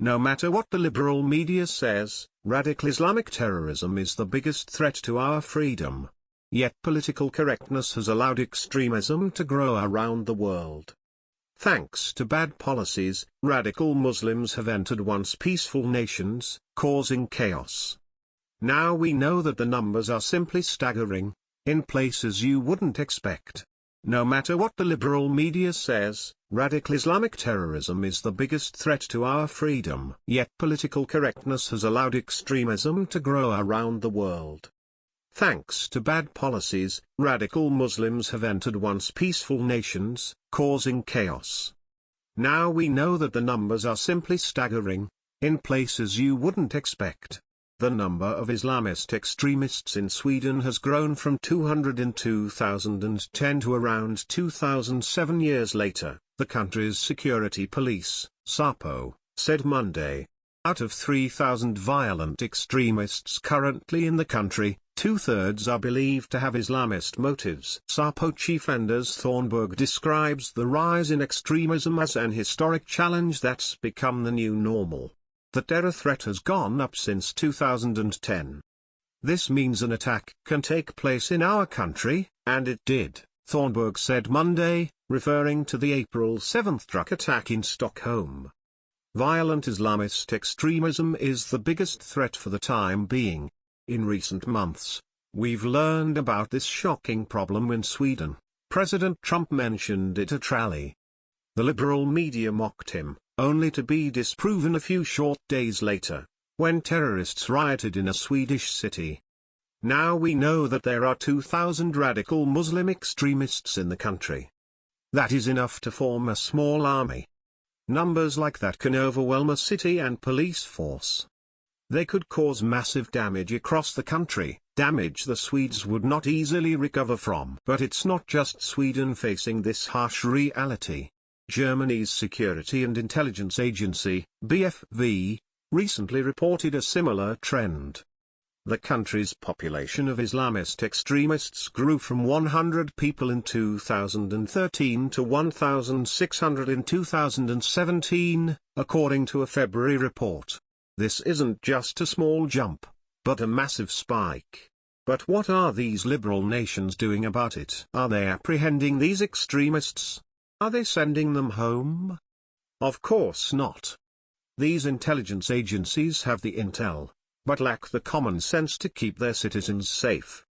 No matter what the liberal media says, radical Islamic terrorism is the biggest threat to our freedom. Yet political correctness has allowed extremism to grow around the world. Thanks to bad policies, radical Muslims have entered once peaceful nations, causing chaos. Now we know that the numbers are simply staggering, in places you wouldn't expect. No matter what the liberal media says, radical Islamic terrorism is the biggest threat to our freedom. Yet political correctness has allowed extremism to grow around the world. Thanks to bad policies, radical Muslims have entered once peaceful nations, causing chaos. Now we know that the numbers are simply staggering, in places you wouldn't expect. The number of Islamist extremists in Sweden has grown from 200 in 2010 to around 2,000 7 years later, the country's security police, SAPO, said Monday. Out of 3,000 violent extremists currently in the country, 2/3 are believed to have Islamist motives. SAPO chief Anders Thornberg describes the rise in extremism as an historic challenge that's become the new normal. The terror threat has gone up since 2010. This means an attack can take place in our country, and it did, Thornberg said Monday, referring to the April 7 truck attack in Stockholm. Violent Islamist extremism is the biggest threat for the time being. In recent months, we've learned about this shocking problem in Sweden. President Trump mentioned it at rally. The liberal media mocked him, only to be disproven a few short days later, when terrorists rioted in a Swedish city. Now we know that there are 2,000 radical Muslim extremists in the country. That is enough to form a small army. Numbers like that can overwhelm a city and police force. They could cause massive damage across the country, damage the Swedes would not easily recover from. But it's not just Sweden facing this harsh reality. Germany's Security and Intelligence Agency, BFV, recently reported a similar trend. The country's population of Islamist extremists grew from 100 people in 2013 to 1,600 in 2017, according to a February report. This isn't just a small jump, but a massive spike. But what are these liberal nations doing about it? Are they apprehending these extremists? Are they sending them home? Of course not. These intelligence agencies have the intel, but lack the common sense to keep their citizens safe.